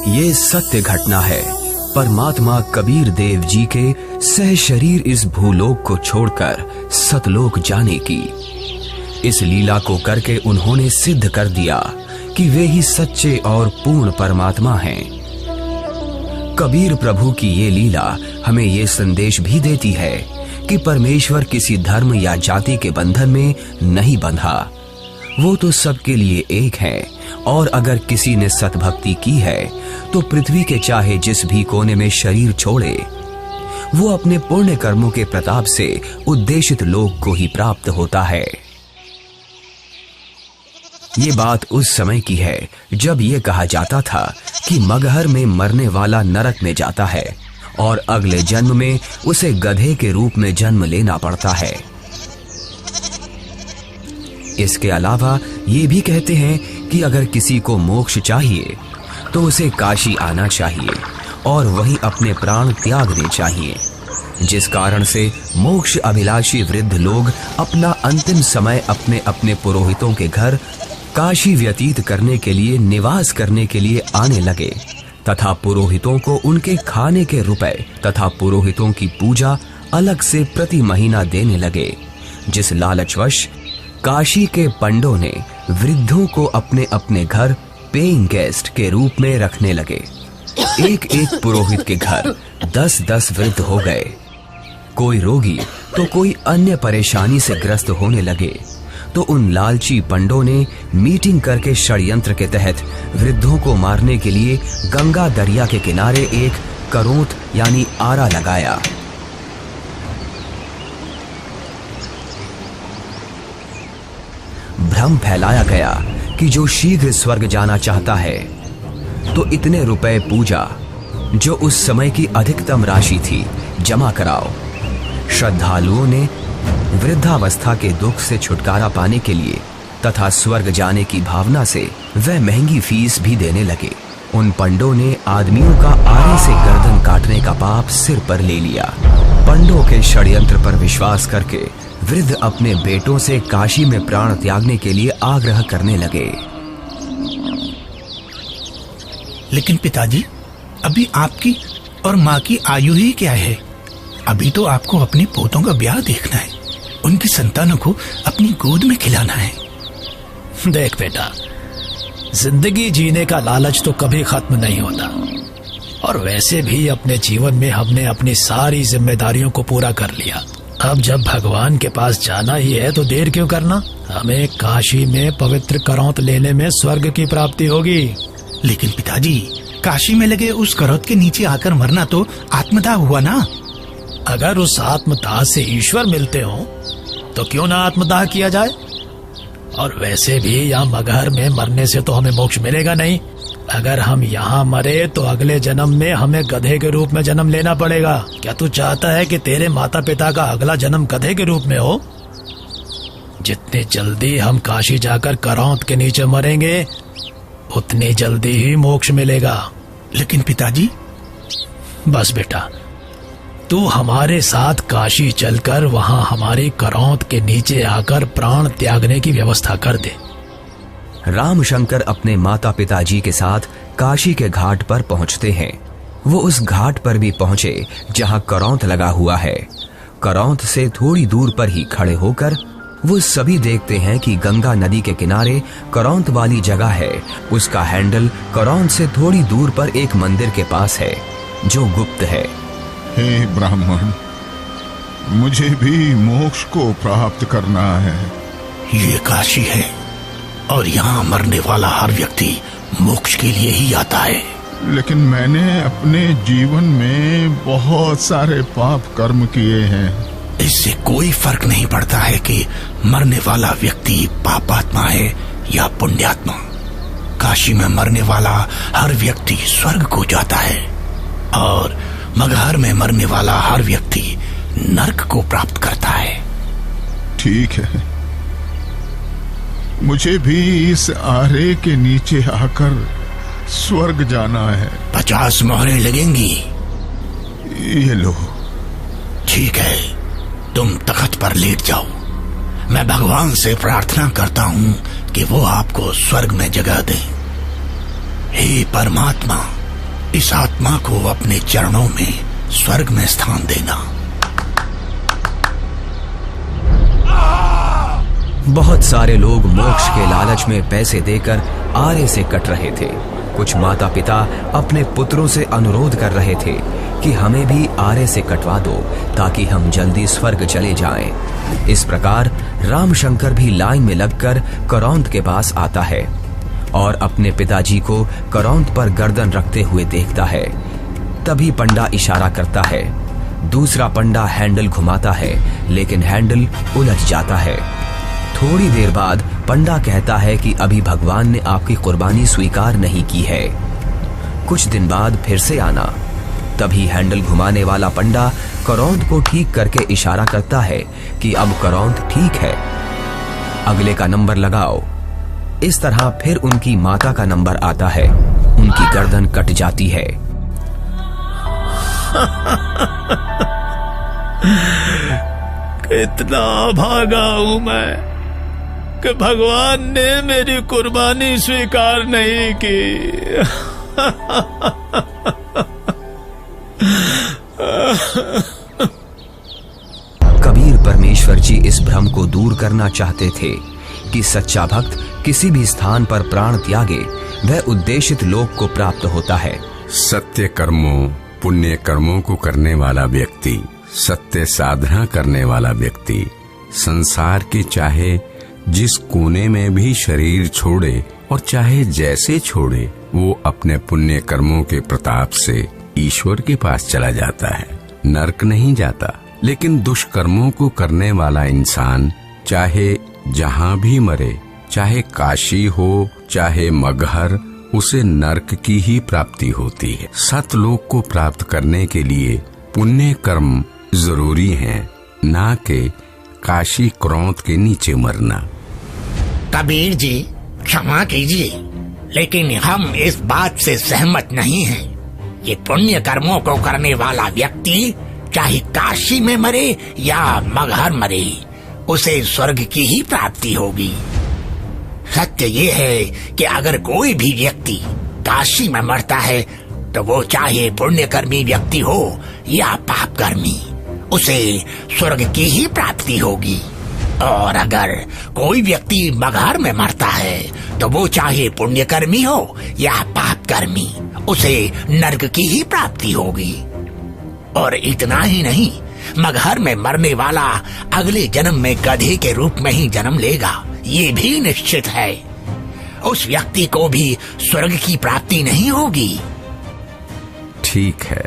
ये सत्य घटना है परमात्मा कबीर देव जी के सह शरीर इस भूलोक को छोड़कर सतलोक जाने की। इस लीला को करके उन्होंने सिद्ध कर दिया कि वे ही सच्चे और पूर्ण परमात्मा हैं। कबीर प्रभु की ये लीला हमें ये संदेश भी देती है कि परमेश्वर किसी धर्म या जाति के बंधन में नहीं बंधा, वो तो सबके लिए एक है। और अगर किसी ने सतभक्ति की है तो पृथ्वी के चाहे जिस भी कोने में शरीर छोड़े, वो अपने पुण्य कर्मों के प्रताप से उद्देशित लोक को ही प्राप्त होता है। ये बात उस समय की है जब ये कहा जाता था कि मगहर में मरने वाला नरक में जाता है और अगले जन्म में उसे गधे के रूप में जन्म लेना पड़ता है। इसके अलावा ये भी कहते हैं कि अगर किसी को मोक्ष चाहिए तो उसे काशी आना चाहिए और वहीं अपने प्राण त्यागने चाहिए, जिस कारण से मोक्ष अभिलाषी वृद्ध लोग अपना अंतिम समय अपने अपने पुरोहितों के घर काशी व्यतीत करने के लिए, निवास करने के लिए आने लगे तथा पुरोहितों को उनके खाने के रुपए तथा पुरोहितों की पूजा अलग से प्रति महीना देने लगे, जिस लालचवश काशी के पंडों ने वृद्धों को अपने अपने घर पेइंग गेस्ट के रूप में रखने लगे। एक एक पुरोहित के घर 10-10 वृद्ध हो गए। कोई रोगी तो कोई अन्य परेशानी से ग्रस्त होने लगे तो उन लालची पंडों ने मीटिंग करके षड्यंत्र के तहत वृद्धों को मारने के लिए गंगा दरिया के किनारे एक करोंत यानी आरा लगाया। भ्रम फैलाया गया कि जो शीघ्र स्वर्ग जाना चाहता है तो इतने रुपए पूजा, जो उस समय की अधिकतम राशि थी, जमा कराओ। श्रद्धालुओं ने वृद्धावस्था के दुख से छुटकारा पाने के लिए तथा स्वर्ग जाने की भावना से वह महंगी फीस भी देने लगे। उन पंडों ने आदमियों का आरे से गर्दन काटने का पाप सिर पर ले लिया। पंडों के षड्यंत्र पर विश्वास करके वृद्ध अपने बेटों से काशी में प्राण त्यागने के लिए आग्रह करने लगे। लेकिन पिताजी, अभी आपकी और माँ की आयु ही क्या है? अभी तो आपको अपने पोतों का ब्याह देखना है, उनकी संतानों को अपनी गोद में खिलाना है। देख बेटा, जिंदगी जीने का लालच तो कभी खत्म नहीं होता, और वैसे भी अपने जीवन में हमने अपनी सारी जिम्मेदारियों को पूरा कर लिया। अब जब भगवान के पास जाना ही है तो देर क्यों करना? हमें काशी में पवित्र करौंत लेने में स्वर्ग की प्राप्ति होगी। लेकिन पिताजी, काशी में लगे उस करौंत के नीचे आकर मरना तो आत्मदाह हुआ ना? अगर उस आत्मदाह से ईश्वर मिलते हो तो क्यों ना आत्मदाह किया जाए? और वैसे भी यहाँ मगहर में मरने से तो हमें मोक्ष मिलेगा नहीं। अगर हम यहाँ मरे तो अगले जन्म में हमें गधे के रूप में जन्म लेना पड़ेगा। क्या तू चाहता है कि तेरे माता पिता का अगला जन्म गधे के रूप में हो? जितनी जल्दी हम काशी जाकर करौंत के नीचे मरेंगे उतनी जल्दी ही मोक्ष मिलेगा। लेकिन पिताजी। बस बेटा, तू हमारे साथ काशी चलकर वहाँ हमारी करौंत के नीचे आकर प्राण त्यागने की व्यवस्था कर दे। रामशंकर अपने माता पिताजी के साथ काशी के घाट पर पहुंचते हैं। वो उस घाट पर भी पहुंचे जहां करौंत लगा हुआ है। करौंत से थोड़ी दूर पर ही खड़े होकर वो सभी देखते हैं कि गंगा नदी के किनारे करौंत वाली जगह है, उसका हैंडल करौंत से थोड़ी दूर पर एक मंदिर के पास है जो गुप्त है। हे ब्राह्मण, मुझे भी मोक्ष को प्राप्त करना है। ये काशी है और यहाँ मरने वाला हर व्यक्ति मोक्ष के लिए ही आता है। लेकिन मैंने अपने जीवन में बहुत सारे पाप कर्म किए हैं। इससे कोई फर्क नहीं पड़ता है कि मरने वाला व्यक्ति पापात्मा है या पुण्यात्मा। काशी में मरने वाला हर व्यक्ति स्वर्ग को जाता है और मगहर में मरने वाला हर व्यक्ति नरक को प्राप्त करता है। ठीक है, मुझे भी इस आरे के नीचे आकर स्वर्ग जाना है। 50 मोहरें लगेंगी। ये लो। ठीक है, तुम तख्त पर लेट जाओ। मैं भगवान से प्रार्थना करता हूँ कि वो आपको स्वर्ग में जगह दे। हे परमात्मा, इस आत्मा को अपने चरणों में स्वर्ग में स्थान देना। बहुत सारे लोग मोक्ष के लालच में पैसे देकर आरे से कट रहे थे। कुछ माता पिता अपने पुत्रों से अनुरोध कर रहे थे कि हमें भी आरे से कटवा दो ताकि हम जल्दी स्वर्ग चले जाएं। इस प्रकार रामशंकर भी लाइन में लगकर करौंद के पास आता है और अपने पिताजी को करौंद पर गर्दन रखते हुए देखता है। तभी पंडा इशारा करता है। दूसरा पंडा हैंडल घुमाता है, लेकिन हैंडल उलझ जाता है। थोड़ी देर बाद पंडा कहता है कि अभी भगवान ने आपकी कुर्बानी स्वीकार नहीं की है, कुछ दिन बाद फिर से आना। तभी हैंडल घुमाने वाला पंडा करौंद को ठीक करके इशारा करता है कि अब करौंद ठीक है, अगले का नंबर लगाओ। इस तरह फिर उनकी माता का नंबर आता है। उनकी गर्दन कट जाती है। कितना भागा हूं मैं कि भगवान ने मेरी कुर्बानी स्वीकार नहीं की। कबीर परमेश्वर जी इस भ्रम को दूर करना चाहते थे कि सच्चा भक्त किसी भी स्थान पर प्राण त्यागे वह उद्देशित लोक को प्राप्त होता है। सत्य कर्मों, पुण्य कर्मों को करने वाला व्यक्ति, सत्य साधना करने वाला व्यक्ति संसार के चाहे जिस कोने में भी शरीर छोड़े और चाहे जैसे छोड़े, वो अपने पुण्य कर्मों के प्रताप से ईश्वर के पास चला जाता है, नरक नहीं जाता। लेकिन दुष्कर्मों को करने वाला इंसान चाहे जहाँ भी मरे, चाहे काशी हो चाहे मगहर, उसे नरक की ही प्राप्ति होती है। सतलोक को प्राप्त करने के लिए पुण्य कर्म जरूरी हैं, ना कि काशी क्रोध के नीचे मरना। कबीर जी क्षमा कीजिए, लेकिन हम इस बात से सहमत नहीं हैं। ये पुण्य कर्मों को करने वाला व्यक्ति चाहे काशी में मरे या मगहर मरे, उसे स्वर्ग की ही प्राप्ति होगी। सत्य ये है कि अगर कोई भी व्यक्ति काशी में मरता है तो वो चाहे पुण्यकर्मी व्यक्ति हो या पापकर्मी, उसे स्वर्ग की ही प्राप्ति होगी। और अगर कोई व्यक्ति मगहर में मरता है तो वो चाहे पुण्यकर्मी हो या पापकर्मी, उसे नरक की ही प्राप्ति होगी। और इतना ही नहीं, मगहर में मरने वाला अगले जन्म में गधे के रूप में ही जन्म लेगा, ये भी निश्चित है। उस व्यक्ति को भी स्वर्ग की प्राप्ति नहीं होगी। ठीक है,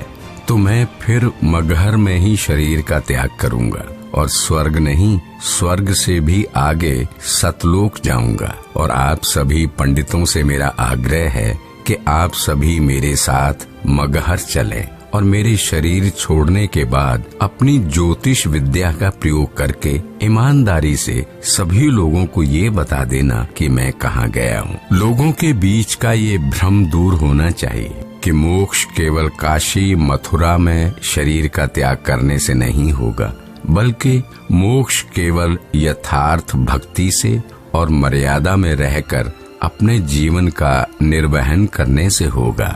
तो मैं फिर मगहर में ही शरीर का त्याग करूंगा और स्वर्ग नहीं, स्वर्ग से भी आगे सतलोक जाऊंगा। और आप सभी पंडितों से मेरा आग्रह है कि आप सभी मेरे साथ मगहर चलें और मेरे शरीर छोड़ने के बाद अपनी ज्योतिष विद्या का प्रयोग करके ईमानदारी से सभी लोगों को ये बता देना कि मैं कहाँ गया हूँ। लोगों के बीच का ये भ्रम दूर होना चाहिए कि मोक्ष केवल काशी मथुरा में शरीर का त्याग करने से नहीं होगा, बल्कि मोक्ष केवल यथार्थ भक्ति से और मर्यादा में रहकर अपने जीवन का निर्वहन करने से होगा।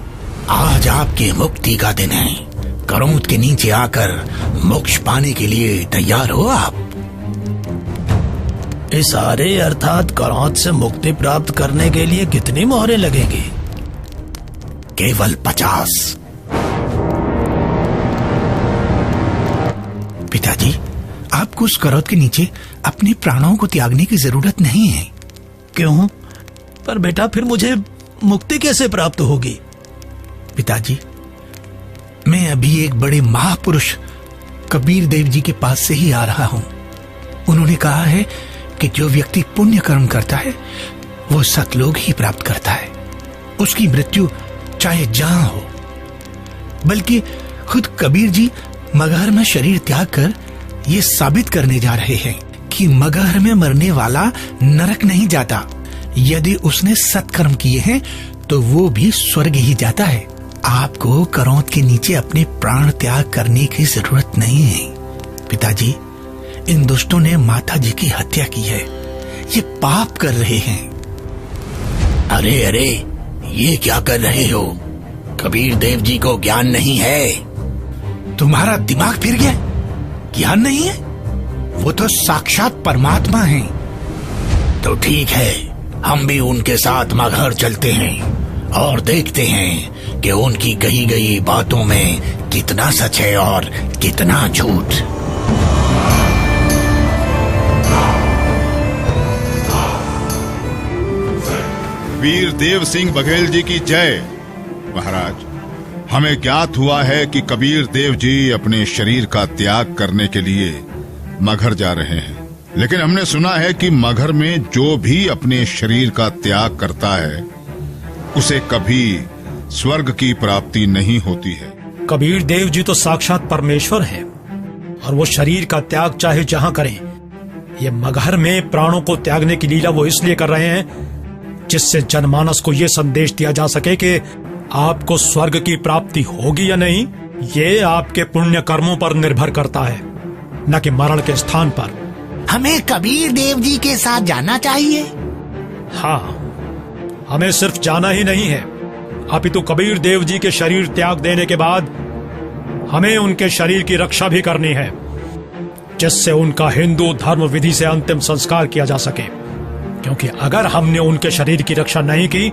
आज आपके मुक्ति का दिन है। करौंद के नीचे आकर मोक्ष पाने के लिए तैयार हो आप? इस आरे अर्थात करौंद से मुक्ति प्राप्त करने के लिए कितनी मोहरें लगेंगी? केवल 50। पिताजी, आपको उस करौंद के नीचे अपने प्राणों को त्यागने की जरूरत नहीं है। क्यों? पर बेटा फिर मुझे मुक्ति कैसे प्राप्त होगी? पिताजी, मैं अभी एक बड़े महापुरुष कबीर देव जी के पास से ही आ रहा हूँ। उन्होंने कहा है कि जो व्यक्ति पुण्य कर्म करता है वो सतलोक ही प्राप्त करता है। उसकी मृत्यु चाहे जहां हो। बल्कि खुद कबीर जी मगहर में शरीर त्याग कर ये साबित करने जा रहे हैं कि मगहर में मरने वाला नरक नहीं जाता। यदि उसने सत्कर्म किए हैं तो वो भी स्वर्ग ही जाता है। आपको करौंद के नीचे अपने प्राण त्याग करने की जरूरत नहीं है। पिताजी, इन दुष्टों ने माता जी की हत्या की है। ये पाप कर रहे हैं। अरे अरे, ये क्या कर रहे हो? कबीर देव जी को ज्ञान नहीं है। तुम्हारा दिमाग फिर गया? ज्ञान नहीं है? वो तो साक्षात परमात्मा हैं। तो ठीक है, हम भी उनके साथ मगहर चलते हैं और देखते हैं कि उनकी कही गई बातों में कितना सच है और कितना झूठ। वीर देव सिंह बघेल जी की जय। महाराज, हमें ज्ञात हुआ है कि कबीर देव जी अपने शरीर का त्याग करने के लिए मगहर जा रहे हैं, लेकिन हमने सुना है कि मगहर में जो भी अपने शरीर का त्याग करता है उसे कभी स्वर्ग की प्राप्ति नहीं होती है। कबीर देव जी तो साक्षात परमेश्वर हैं और वो शरीर का त्याग चाहे जहां करें। ये मगहर में प्राणों को त्यागने की लीला वो इसलिए कर रहे हैं जिससे जनमानस को ये संदेश दिया जा सके कि आपको स्वर्ग की प्राप्ति होगी या नहीं, ये आपके पुण्य कर्मों पर निर्भर करता है, न कि मरण के स्थान पर। हमें कबीर देव जी के साथ जाना चाहिए। हाँ, हमें सिर्फ जाना ही नहीं है, अपितु कबीर देव जी के शरीर त्याग देने के बाद हमें उनके शरीर की रक्षा भी करनी है, जिससे उनका हिंदू धर्म विधि से अंतिम संस्कार किया जा सके। क्योंकि अगर हमने उनके शरीर की रक्षा नहीं की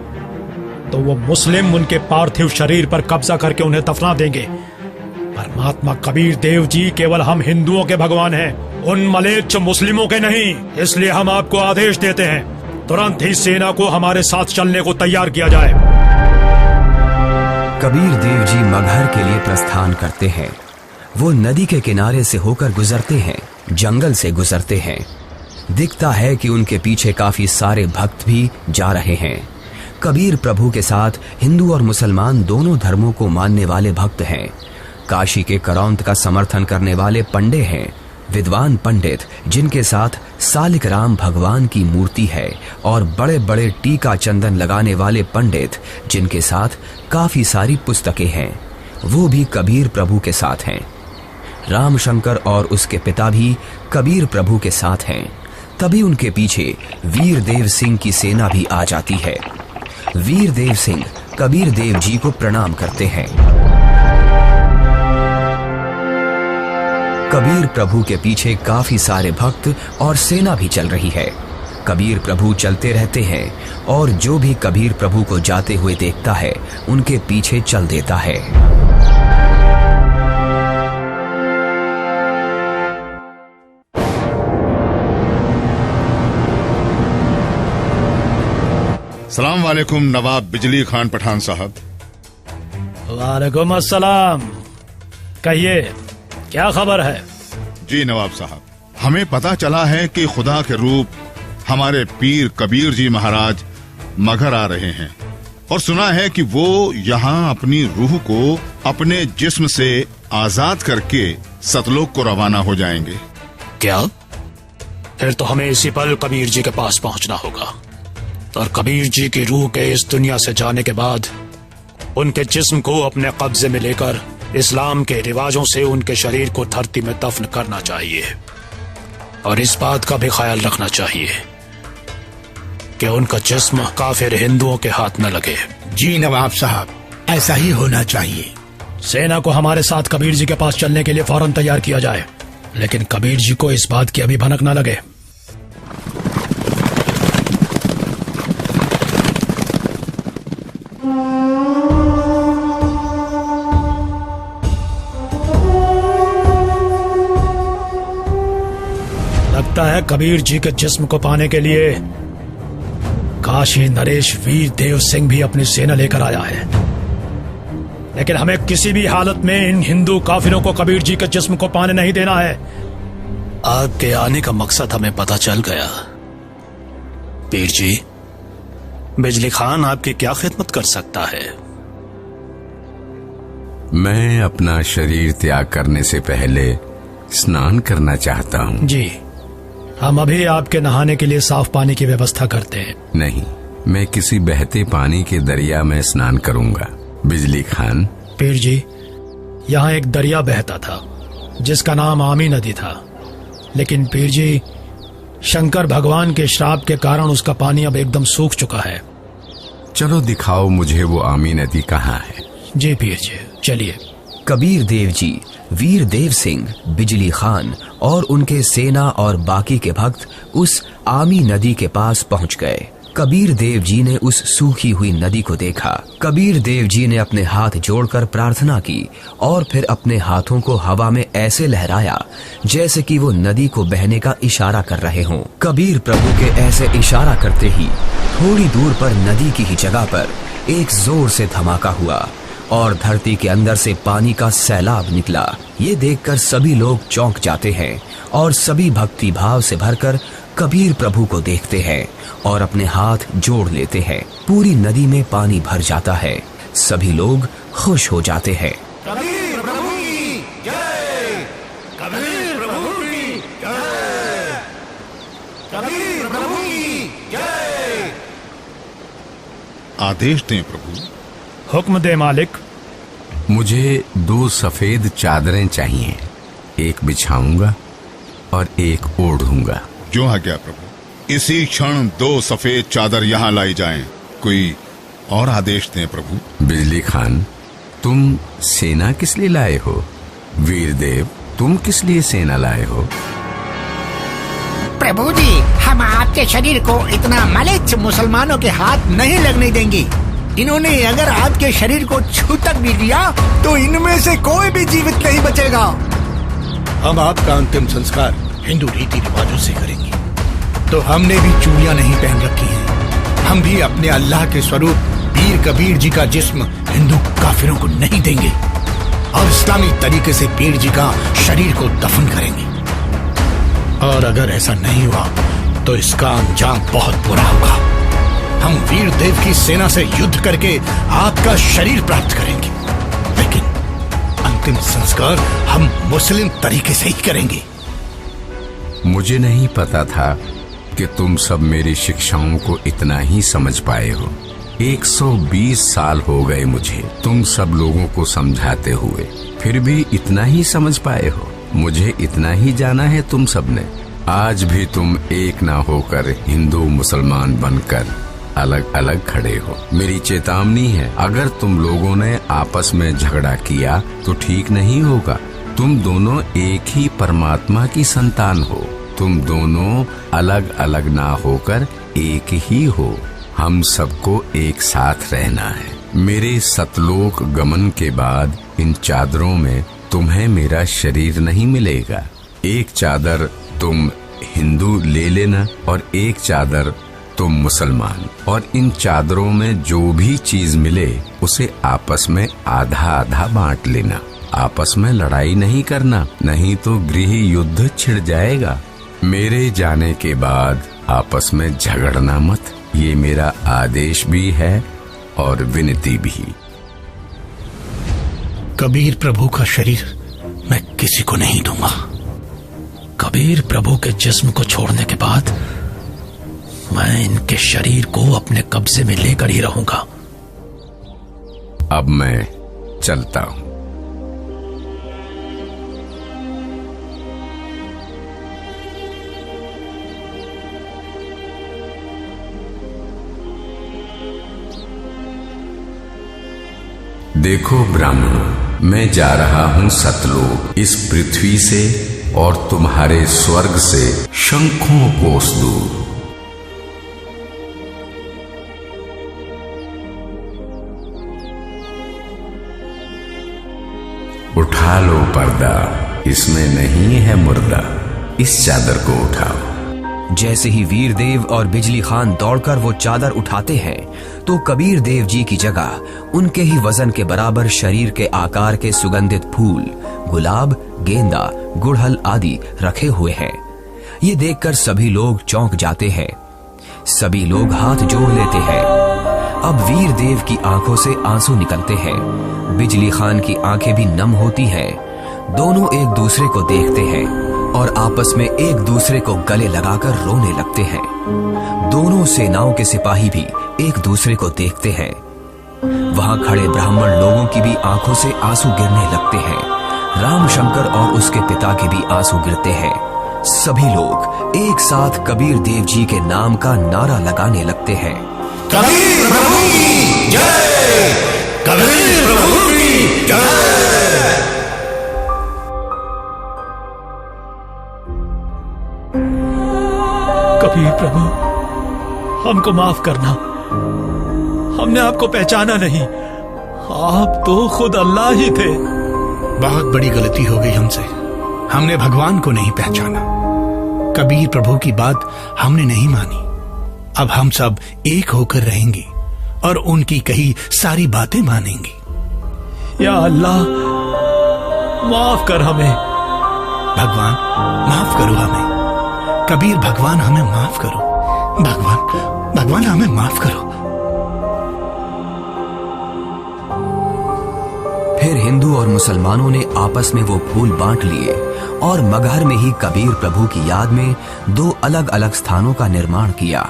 तो वो मुस्लिम उनके पार्थिव शरीर पर कब्जा करके उन्हें दफना देंगे। परमात्मा कबीर देव जी केवल हम हिंदुओं के भगवान हैं, उन मलेच्छ मुस्लिमों के नहीं। इसलिए हम आपको आदेश देते हैं, तुरंत ही सेना को हमारे साथ चलने को तैयार किया जाए। कबीर देव जी मगहर के लिए प्रस्थान करते हैं। वो नदी के किनारे से होकर गुजरते हैं, जंगल से गुजरते हैं। दिखता है कि उनके पीछे काफी सारे भक्त भी जा रहे हैं। कबीर प्रभु के साथ हिंदू और मुसलमान दोनों धर्मों को मानने वाले भक्त हैं। काशी के करौंत का समर्थन करने वाले पंडे हैं, विद्वान पंडित जिनके साथ सालिक राम भगवान की मूर्ति है, और बड़े बड़े टीका चंदन लगाने वाले पंडित जिनके साथ काफी सारी पुस्तकें हैं, वो भी कबीर प्रभु के साथ हैं। रामशंकर और उसके पिता भी कबीर प्रभु के साथ हैं। तभी उनके पीछे वीर देव सिंह की सेना भी आ जाती है। वीर देव सिंह कबीर देव जी को प्रणाम करते हैं। कबीर प्रभु के पीछे काफी सारे भक्त और सेना भी चल रही है। कबीर प्रभु चलते रहते हैं और जो भी कबीर प्रभु को जाते हुए देखता है उनके पीछे चल देता है। सलाम वालेकुम नवाब बिजली खान पठान साहब। वालेकुम अस्सलाम। कहिए, क्या खबर है? जी नवाब साहब, हमें पता चला है कि खुदा के रूप हमारे पीर कबीर जी महाराज मगहर आ रहे हैं, और सुना है कि वो यहाँ अपनी रूह को अपने जिस्म से आजाद करके सतलोक को रवाना हो जाएंगे। क्या? फिर तो हमें इसी पल कबीर जी के पास पहुंचना होगा, और कबीर जी की रूह के इस दुनिया से जाने के बाद उनके जिस्म को अपने कब्जे में लेकर इस्लाम के रिवाजों से उनके शरीर को धरती में दफन करना चाहिए। और इस बात का भी ख्याल रखना चाहिए कि उनका जिस्म काफिर हिंदुओं के हाथ न लगे। जी नवाब साहब, ऐसा ही होना चाहिए। सेना को हमारे साथ कबीर जी के पास चलने के लिए फौरन तैयार किया जाए, लेकिन कबीर जी को इस बात की अभी भनक न लगे। लगता है कबीर जी के जिस्म को पाने के लिए काशी नरेश वीर देव सिंह भी अपनी सेना लेकर आया है, लेकिन हमें किसी भी हालत में इन हिंदू काफिरों को कबीर जी के जिस्म को पाने नहीं देना है। आपके आने का मकसद हमें पता चल गया। पीर जी, बिजली खान आपकी क्या खिदमत कर सकता है? मैं अपना शरीर त्याग करने से पहले स्नान करना चाहता हूँ। जी, हम अभी आपके नहाने के लिए साफ पानी की व्यवस्था करते हैं। नहीं, मैं किसी बहते पानी के दरिया में स्नान करूंगा। बिजली खान। पीर जी, यहाँ एक दरिया बहता था जिसका नाम आमी नदी था। लेकिन पीर जी, शंकर भगवान के श्राप के कारण उसका पानी अब एकदम सूख चुका है। चलो दिखाओ मुझे वो आमी नदी कहाँ है। जी पीर जी, चलिए। कबीर देव जी, वीर देव सिंह, बिजली खान और उनके सेना और बाकी के भक्त उस आमी नदी के पास पहुंच गए। कबीर देव जी ने उस सूखी हुई नदी को देखा। कबीर देव जी ने अपने हाथ जोड़कर प्रार्थना की और फिर अपने हाथों को हवा में ऐसे लहराया जैसे कि वो नदी को बहने का इशारा कर रहे हों। कबीर प्रभु के ऐसे इशारा करते ही थोड़ी दूर पर नदी की ही जगह पर एक जोर से धमाका हुआ और धरती के अंदर से पानी का सैलाब निकला। ये देखकर सभी लोग चौंक जाते हैं और सभी भक्ति भाव से भरकर कबीर प्रभु को देखते हैं और अपने हाथ जोड़ लेते हैं। पूरी नदी में पानी भर जाता है। सभी लोग खुश हो जाते हैं। कबीर प्रभु की जय, कबीर प्रभु की जय, कबीर प्रभु की जय। आदेश दें प्रभु। हुक्म दे मालिक। मुझे 2 सफेद चादरें चाहिए, एक बिछाऊंगा और एक ओढ़ूंगा। जो आज्ञा प्रभु। इसी क्षण 2 सफेद चादर यहाँ लाई जाएं। कोई और आदेश दें प्रभु। बिजली खान, तुम सेना किस लिए लाए हो? वीर देव, तुम किस लिए सेना लाए हो? प्रभु जी, हम आपके शरीर को इतना मलिच्छ मुसलमानों के हाथ नहीं लगने देंगे। इन्होंने अगर आपके शरीर को छू तक भी लिया तो इनमें से कोई भी जीवित नहीं बचेगा। हम आपका अंतिम संस्कार हिंदू रीति रिवाजों से करेंगे। तो हमने भी चूड़ियां नहीं पहन रखी हैं। हम भी अपने अल्लाह के स्वरूप पीर कबीर जी का जिस्म हिंदू काफिरों को नहीं देंगे और इस्लामी तरीके से पीर जी का शरीर को दफन करेंगे। और अगर ऐसा नहीं हुआ तो इसका अंजाम बहुत बुरा होगा। हम वीर देव की सेना से युद्ध करके आपका शरीर प्राप्त करेंगे, लेकिन अंतिम संस्कार हम मुस्लिम तरीके से ही करेंगे। मुझे नहीं पता था कि तुम सब मेरी शिक्षाओं को इतना ही समझ पाए हो। 120 साल हो गए मुझे तुम सब लोगों को समझाते हुए, फिर भी इतना ही समझ पाए हो। मुझे इतना ही जाना है तुम सब ने। आज भी तुम एक ना होकर हिंदू मुसलमान बनकर अलग अलग खड़े हो। मेरी चेतावनी है, अगर तुम लोगों ने आपस में झगड़ा किया तो ठीक नहीं होगा। तुम दोनों एक ही परमात्मा की संतान हो। तुम दोनों अलग अलग ना होकर एक ही हो। हम सबको एक साथ रहना है। मेरे सतलोक गमन के बाद इन चादरों में तुम्हें मेरा शरीर नहीं मिलेगा। एक चादर तुम हिंदू ले लेना और एक चादर तुम मुसलमान, और इन चादरों में जो भी चीज मिले उसे आपस में आधा आधा बांट लेना। आपस में लड़ाई नहीं करना, नहीं तो गृह युद्ध छिड़ जाएगा। मेरे जाने के बाद आपस में झगड़ना मत, ये मेरा आदेश भी है और विनती भी। कबीर प्रभु का शरीर मैं किसी को नहीं दूंगा। कबीर प्रभु के जिस्म को छोड़ने के बाद मैं इनके शरीर को अपने कब्जे में लेकर ही रहूंगा। अब मैं चलता हूं। देखो ब्राह्मणों, मैं जा रहा हूं सतलोक, इस पृथ्वी से और तुम्हारे स्वर्ग से शंखों कोस दूर। उठा लो पर्दा, इसमें नहीं है मुर्दा, इस चादर को उठाओ। जैसे ही वीर देव और बिजली खान दौड़कर वो चादर उठाते हैं तो कबीर देव जी की जगह उनके ही वजन के बराबर शरीर के आकार के सुगंधित फूल, गुलाब, गेंदा, गुड़हल आदि रखे हुए हैं। ये देखकर सभी लोग चौंक जाते हैं। सभी लोग हाथ जोड़ लेते हैं। अब वीर देव की आंखों से आंसू निकलते हैं। बिजली खान की आंखें भी नम होती हैं। दोनों एक दूसरे को देखते हैं और आपस में एक दूसरे को गले लगाकर रोने लगते हैं। दोनों सेनाओं के सिपाही भी एक दूसरे को देखते हैं। वहां खड़े ब्राह्मण लोगों की भी आंखों से आंसू गिरने लगते हैं। रामशंकर और उसके पिता के भी आंसू गिरते हैं। सभी लोग एक साथ कबीर देव जी के नाम का नारा लगाने लगते हैं। कबीर प्रभु की जय, कबीर प्रभु की जय। कबीर प्रभु, हमको माफ करना, हमने आपको पहचाना नहीं। आप तो खुद अल्लाह ही थे। बहुत बड़ी गलती हो गई हमसे, हमने भगवान को नहीं पहचाना। कबीर प्रभु की बात हमने नहीं मानी। अब हम सब एक होकर रहेंगे और उनकी कही सारी बातें मानेंगे। या अल्लाह, माफ कर हमें। भगवान माफ करो हमें, कबीर भगवान हमें माफ करो, भगवान हमें माफ करो। फिर हिंदू और मुसलमानों ने आपस में वो फूल बांट लिए और मगहर में ही कबीर प्रभु की याद में 2 अलग अलग स्थानों का निर्माण किया।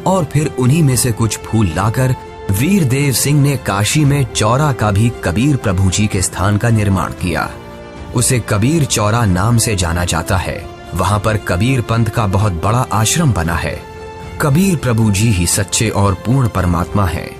और फिर उन्हीं में से कुछ फूल लाकर वीर देव सिंह ने काशी में चौरा का भी कबीर प्रभु जी के स्थान का निर्माण किया। उसे कबीर चौरा नाम से जाना जाता है। वहां पर कबीर पंथ का बहुत बड़ा आश्रम बना है। कबीर प्रभु जी ही सच्चे और पूर्ण परमात्मा हैं।